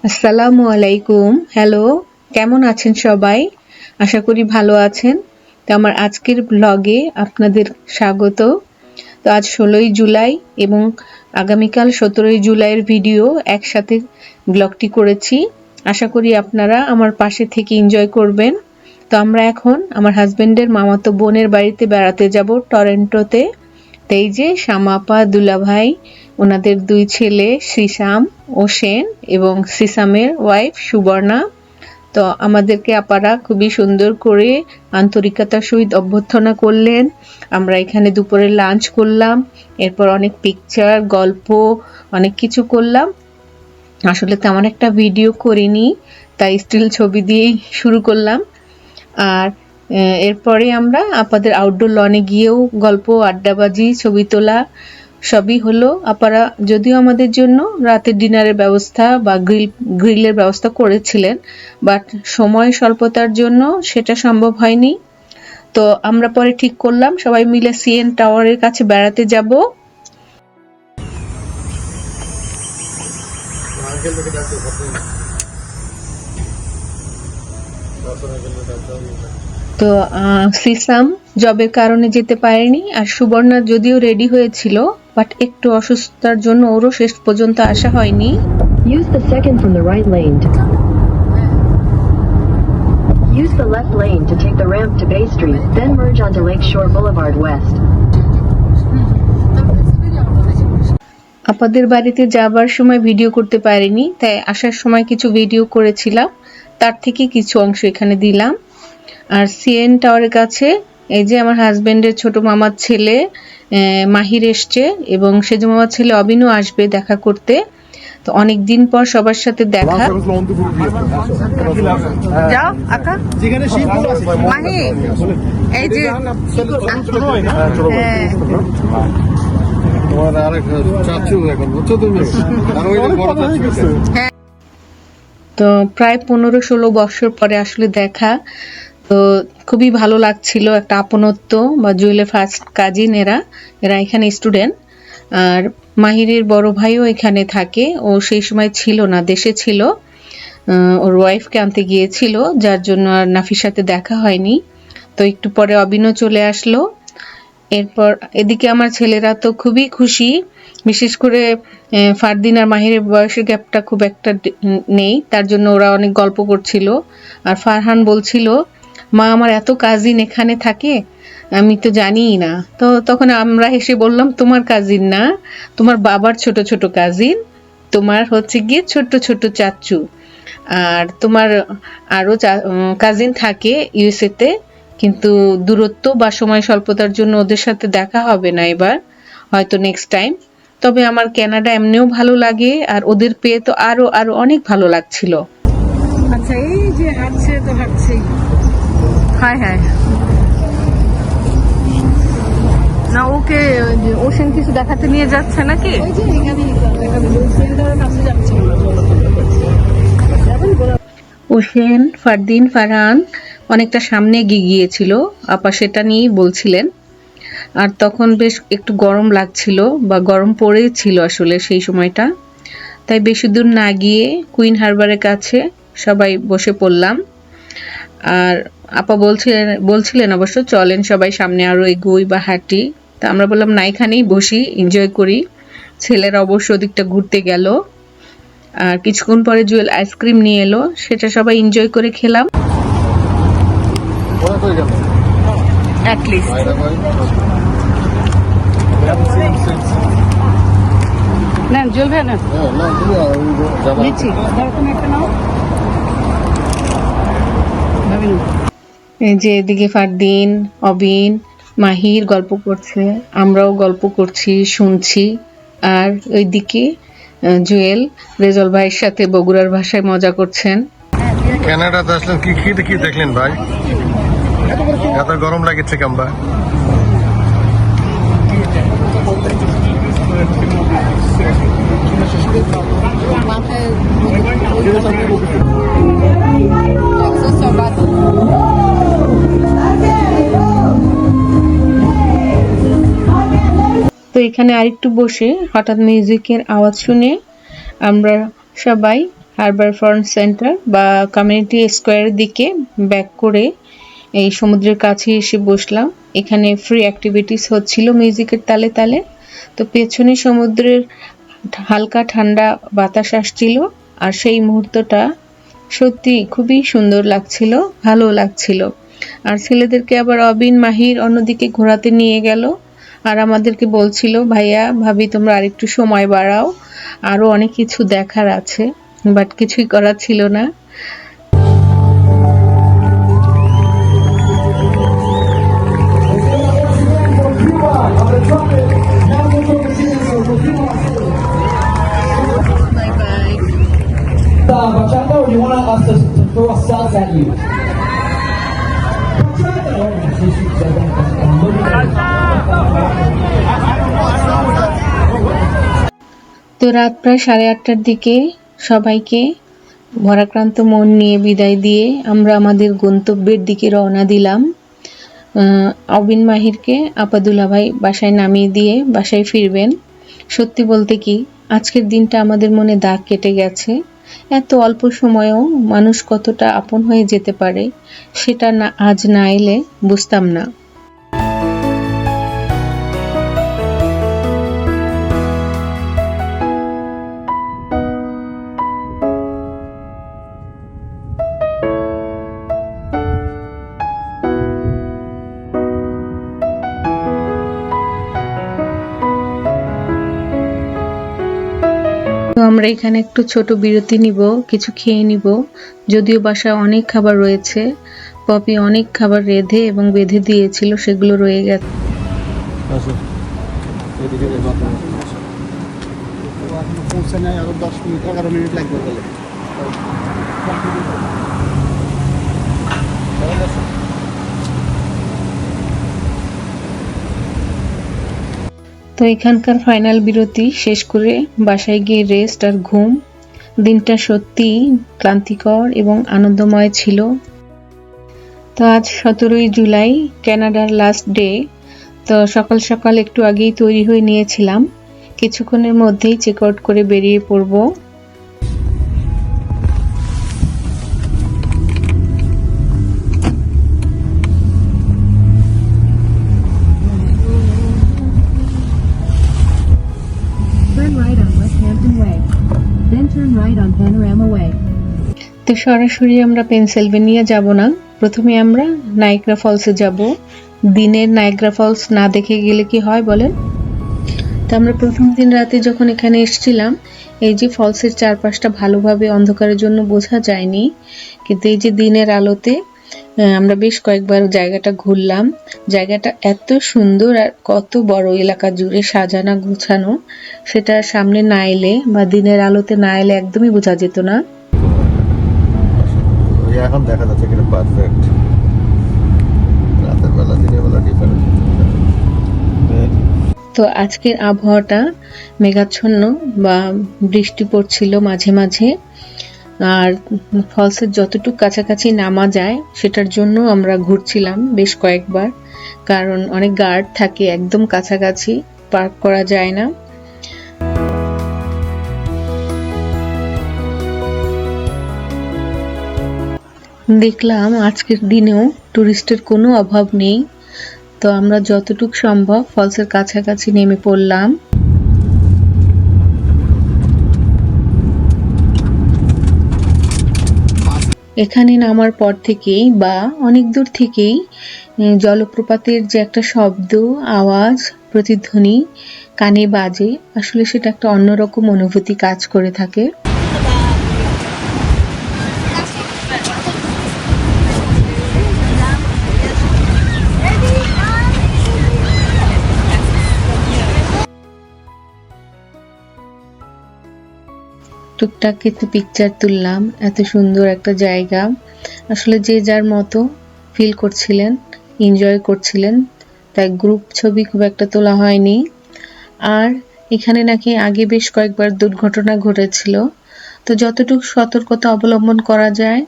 আসসালামু আলাইকুম। হ্যালো, কেমন আছেন সবাই? আশা করি ভালো আছেন। তো আমার আজকের ব্লগে আপনাদের স্বাগত। তো আজ 16ই জুলাই এবং আগামীকাল 17ই জুলাইয়ের ভিডিও একসাথে ব্লগটি করেছি। আশা করি আপনারা আমার পাশে থেকে এনজয় করবেন। তো আমরা এখন আমার হাজবেন্ডের মামাতো বোনের বাড়িতে বেড়াতে যাব টরন্টোতে। তো এই যে শামাপা দুলাভাই, ওনাদের দুই ছেলে শ্রীশাম ও সেন এবং শ্রীশামের ওয়াইফ সুবর্ণা। তো আমাদেরকে আপারা খুবই সুন্দর করে আন্তরিকতার সহিত অভ্যর্থনা করলেন। আমরা এখানে দুপুরে লাঞ্চ করলাম, এরপর অনেক পিকচার, গল্প, অনেক কিছু করলাম। আসলে তেমন একটা ভিডিও করিনি, তাই স্টিল ছবি দিয়েই শুরু করলাম। আর এরপরে আমরা আপাদের আউটডোর লনে গিয়েও গল্প, আড্ডাবাজি, ছবি তোলা সবই হলো। আপারা যদিও আমাদের জন্য রাতের ডিনারের ব্যবস্থা বা গ্রিলের ব্যবস্থা করেছিলেন, বাট সময় স্বল্পতার জন্য সেটা সম্ভব হয়নি। তো আমরা পরে ঠিক করলাম সবাই মিলে সিএন টাওয়ারের কাছে বেড়াতে যাব। তো শ্রীশাম জবের কারণে যেতে পারেনি, আর সুবর্ণা যদিও রেডি হয়েছিল বাট একটু অসুস্থতার জন্য ওরও শেষ পর্যন্ত আসা হয়নি। Use the second from the right lane. Use the left lane to take the ramp to Bay Street, then merge onto Lakeshore Boulevard West. আপাদের বাড়িতে যাবার সময় ভিডিও করতে পারিনি, তাই আসার সময় কিছু ভিডিও করেছিলাম, তার থেকে কিছু অংশ এখানে দিলাম। আর সিএন টাওয়ারের কাছে এই যে আমার হাজবেন্ডের ছোট মামার ছেলে মাহির এসছে এবং সেজ মামার ছেলে অবিনও আসবে দেখা করতে। তো অনেক দিন পর সবার সাথে দেখা। যাও আকা মাহি, এই যে তো প্রায় 15-16 বছর পরে আসলে দেখা। তো খুবই ভালো লাগছিল, একটা আপনত্ব বা জুয়েলের ফার্স্ট কাজিন। এরা এখানে স্টুডেন্ট। আর মাহিরের বড় ভাইও এখানে থাকে, ও সেই সময় ছিল না, দেশে ছিল, ওর ওয়াইফকে আনতে গিয়েছিল, যার জন্য আর নাফির সাথে দেখা হয়নি। তো একটু পরে অবিনও চলে আসলো। এরপর এদিকে আমার ছেলেরা তো খুবই খুশি, বিশেষ করে ফারদিন আর মাহিরের বয়সের গ্যাপটা খুব একটা নেই, তার জন্য ওরা অনেক গল্প করছিল। আর ফারহান বলছিল, মা আমার এত কাজিন এখানে থাকে, আমি তো জানিই না। তো তখন আমরা হেসে বললাম, তোমার কাজিন না, তোমার বাবার ছোট ছোট কাজিন, তোমার হচ্ছে গিয়ে ছোট ছোট চাচু, আর তোমার আরো কাজিন থাকে ইউএসএ তে, কিন্তু দূরত্ব বা সময় স্বল্পতার জন্য ওদের সাথে দেখা হবে না এবার, হয়তো নেক্সট টাইম। তবে আমার কানাডা এমনিও ভালো লাগে, আর ওদের পেয়ে তো আরো আরো অনেক ভালো লাগছিল। আচ্ছা, এই যে হাঁটছে তো হাঁটছেই। হ্যাঁ হ্যাঁ, না ওকে ওশেন কিছু দেখাতে নিয়ে যাচ্ছে নাকি? ওই যে এখানে সেন্টারের কাছে যাচ্ছে। ওশেন, ফারদিন, ফারহান অনেকটা সামনে এগিয়ে গিয়েছিল, আপা সেটা নিয়েই বলছিলেন। আর তখন বেশ একটু গরম লাগছিল বা গরম পড়েছিল আসলে সেই সময়টা, তাই বেশি দূর না গিয়ে কুইন হারবারের কাছে সবাই বসে পড়লাম। আর আপা বলছিলেন অবশ্য চলেন সবাই সামনে আরো এগোই বা হাঁটি। তা আমরা বললাম না, এখানেই বসি, এনজয় করি। ছেলেরা অবশ্য ওদিকটা ঘুরতে গেল। আর কিছুক্ষণ পরে জুয়েল আইসক্রিম নিয়ে এলো, সেটা সবাই এনজয় করে খেলাম। না জ্বলবে না, নিচ্ছি একটা নাও। এই যে এদিকে ফারদিন, অবিন, মাহির গল্প করছে, আমরাও গল্প করছি, শুনছি। আর ওইদিকে জুয়েল রেজল ভাইয়ের সাথে বগুড়ার ভাষায় মজা করছেন। কানাডাতে আসলেন, কি দেখলেন ভাই? এত গরম লাগছে কেমবা? তো এখানে আরেকটু বসে হঠাৎ মিউজিকের আওয়াজ শুনে আমরা সবাই হারবার ফ্রন্ট সেন্টার বা কমিউনিটি স্কোয়ারের দিকে ব্যাক করে এই সমুদ্রের কাছে এসে বসলাম। এখানে ফ্রি অ্যাক্টিভিটিস হচ্ছিল মিউজিকের তালে তালে। তো পেছনে সমুদ্রের হালকা ঠান্ডা বাতাস আসছিল, আর সেই মুহূর্তটা সত্যি খুবই সুন্দর লাগছিল, ভালো লাগছিল। আর ছেলেদেরকে আবার অবিন মাহির অন্যদিকে ঘোরাতে নিয়ে গেল, আর আমাদেরকে বলছিল, ভাইয়া ভাবি তোমরা আরেকটু সময় বাড়াও, আরো অনেক কিছু দেখার আছে, বাট কিছুই করার ছিল না। Bachata, or you want us to throw ourselves at you? তো রাত প্রায় 8:30টার দিকে সবাইকে ভরাক্রান্ত মন নিয়ে বিদায় দিয়ে আমরা আমাদের গন্তব্যের দিকে রওনা দিলাম। অবিন মাহিরকে আপাদুল্লা ভাই বাসায় নামিয়ে দিয়ে বাসায় ফিরবেন। সত্যি বলতে কি, আজকের দিনটা আমাদের মনে দাগ কেটে গেছে। এত অল্প সময়েও মানুষ কতটা আপন হয়ে যেতে পারে, সেটা না আজ না এলে বুঝতাম না। তো আমরা এখানে একটু ছোট বিরতি নিব, কিছু খেয়ে নিব। যদিও বাসায় অনেক খাবার রয়েছে, পপি অনেক খাবার রেঁধে এবং বেঁধে দিয়েছিল, সেগুলো রয়ে গেছে। আরো 10 মিনিট 11 মিনিট লাগবে তাহলে। তো এখানকার ফাইনাল বিরতি শেষ করে বাসায় গিয়ে রেস্ট আর ঘুম। দিনটা সত্যি ক্লান্তিকর এবং আনন্দময় ছিল। তো আজ 17ই জুলাই, কানাডার লাস্ট ডে। তো সকাল সকাল একটু আগেই তৈরি হয়ে নিয়েছিলাম, কিছুক্ষণের মধ্যেই চেক আউট করে বেরিয়ে পড়ব। Turn right on West Hampton Way. Then turn right on Panorama Way. তো সরাসরি আমরা পেনসিলভেনিয়া যাব না, প্রথমে আমরা নায়াগ্রা ফলসে যাব। দিনের নায়াগ্রা ফলস না দেখে গেলে কি হয় বলেন? তো আমরা প্রথম দিন রাতে যখন এখানে এসেছিলাম, এই যে ফলসের চারপাশটা ভালোভাবে অন্ধকারের জন্য বোঝা যায়নি, কিন্তু এই যে দিনের আলোতে আমরা বেশ কয়েকবার জায়গাটা ঘুরলাম। জায়গাটা এত সুন্দর আর কত বড় এলাকা জুড়ে সাজানো গোছানো, সেটা সামনে না এলে বা দিনের আলোতে না এলে একদমই বোঝা যেত না। এখন দেখা যাচ্ছে কিনা পারফেক্ট। রাতের বেলা দিনের বেলা ডিফারেন্স। তো আজকের আবহাওয়াটা মেঘাচ্ছন্ন বা বৃষ্টি পড়ছিল মাঝে মাঝে, আর ফলসের যতটুকু কাছাকাছি নামা যায় সেটার জন্য আমরা ঘুরছিলাম বেশ কয়েকবার, কারণ অনেক গার্ড থাকে, একদম কাছাকাছি পার্ক করা যায় না। দেখলাম আজকের দিনেও টুরিস্টের কোনো অভাব নেই। তো আমরা যতটুকু সম্ভব ফলসের কাছাকাছি নেমে পড়লাম। এখানে নামার পর থেকেই বা অনেক দূর থেকেই জলপ্রপাতের যে একটা শব্দ, আওয়াজ, প্রতিধ্বনি কানে বাজে, আসলে সেটা একটা অন্যরকম অনুভূতি কাজ করে থাকে। টুকটাক কিছু পিকচার তুললাম। এত সুন্দর একটা জায়গা, আসলে যে যার মতো ফিল করছিলেন, এনজয় করছিলেন, তাই গ্রুপ ছবি খুব একটা তোলা হয়নি। আর এখানে নাকি আগে বেশ কয়েকবার দুর্ঘটনা ঘটেছিল, তো যতটুকু সতর্কতা অবলম্বন করা যায়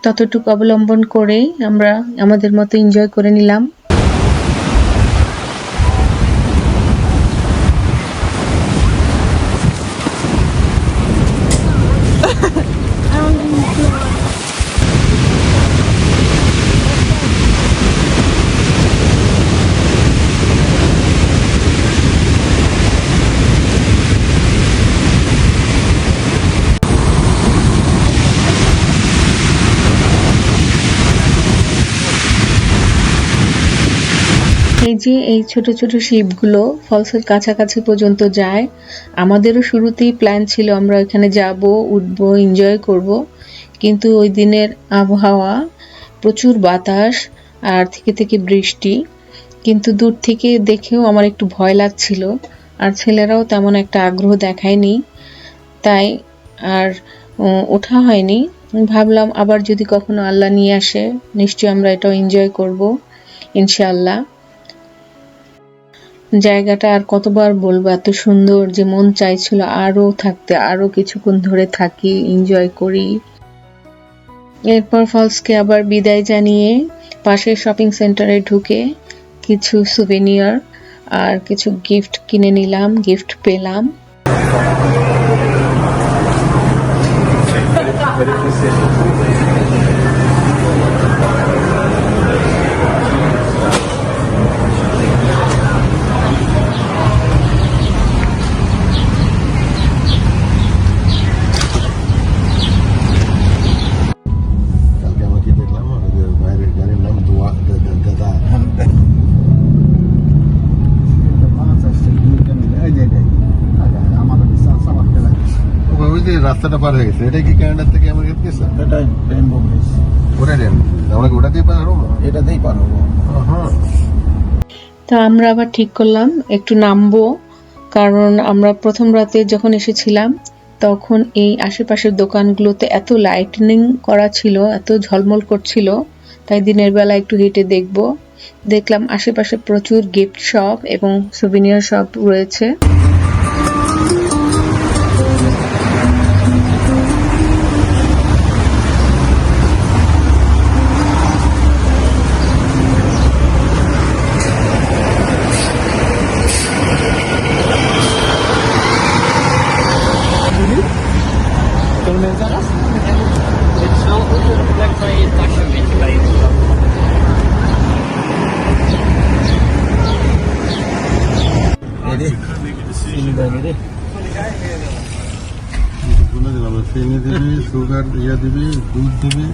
ততটুকু অবলম্বন করেই আমরা আমাদের মতো এনজয় করে নিলাম। এই যে এই ছোট ছোট শিপগুলো ফলসের কাছাকাছি পর্যন্ত যায়। আমাদেরও শুরুতেই প্ল্যান ছিল আমরা ওখানে যাব, উঠবো, এনজয় করব, কিন্তু ওই দিনের আবহাওয়া প্রচুর বাতাস আর থেকে থেকে বৃষ্টি, কিন্তু দূর থেকে দেখেও আমার একটু ভয় লাগছিল, আর ছেলেরাও তেমন একটা আগ্রহ দেখায়নি, তাই আর ওঠা হয়নি। ভাবলাম আবার যদি কখনো আল্লাহ নিয়ে আসে নিশ্চয়ই আমরা এটাও এনজয় করব ইনশাআল্লাহ। জায়গাটা আর কতবার বলবো, এত সুন্দর যে মন চাইছিল আরো থাকতে, আরো কিছুক্ষণ ধরে থাকি, এনজয় করি। এরপর ফলসকে আবার বিদায় জানিয়ে পাশের শপিং সেন্টারে ঢুকে কিছু সুভেনিয়ার আর কিছু গিফট কিনে নিলাম, গিফট পেলাম। কালকে আমরা কি দেখলাম, আমাদের বাইরের গাড়ির নাম দোয়া দাদা। আমাদের সাবাক খেলা ওই যে রাস্তাটা পার হয়ে গেছে, এটা কি ক্যানাডা থেকে আমেরিকা গেছে? এটাই রেনবো ব্রিজ, ওটা রেন, আমরা কি ওটা দিয়ে পার হবো? এটাতেই পার হবো। হ্যাঁ, তো আমরা আবার ঠিক করলাম একটু নামবো, কারণ আমরা প্রথম রাতে যখন এসেছিলাম তখন এই আশেপাশের দোকানগুলোতে এত লাইটনিং করা ছিল, এত ঝলমল করছিল, তাই দিনের বেলা একটু হেঁটে দেখলাম আশেপাশে প্রচুর গিফট শপ এবং সুভিনিয়ার শপ রয়েছে। বলে দিলাম চিনি দিবি, সুগার ইয়ে দিবি, দুধ দিবি।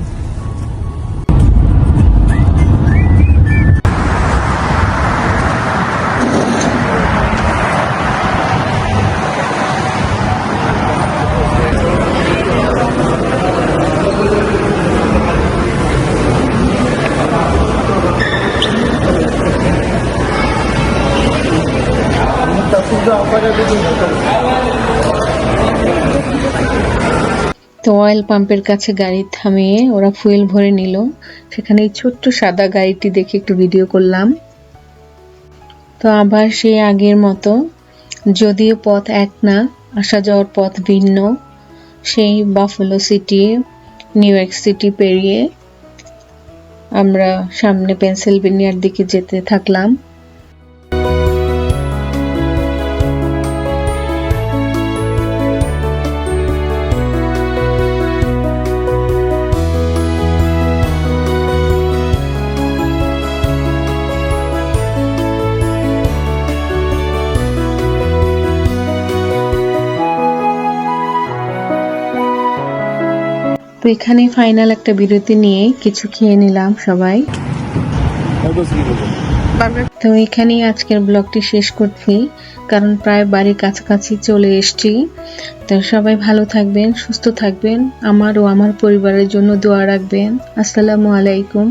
তো অয়েল পাম্পের কাছে গাড়ি থামিয়ে ওরা ফুয়েল ভরে নিল। সেখানে এই ছোট্ট সাদা গাড়িটি দেখে একটু ভিডিও করলাম। তো আবার সেই আগের মতো, যদিও পথ এক না, আসা যাওয়ার পথ ভিন্ন, সেই buffalo city, new York city পেরিয়ে আমরা সামনে পেনসিলভেনিয়ার দিকে যেতে থাকলাম। তো এখানে ফাইনাল একটা বিরতি নিয়ে কিছু খেয়ে নিলাম সবাই। তো এখানেই আজকের ব্লগটি শেষ করছি, কারণ প্রায় বাড়ির কাছাকাছি চলে এসেছি। তো সবাই ভালো থাকবেন, সুস্থ থাকবেন, আমার ও আমার পরিবারের জন্য দোয়া রাখবেন। আসসালামু আলাইকুম।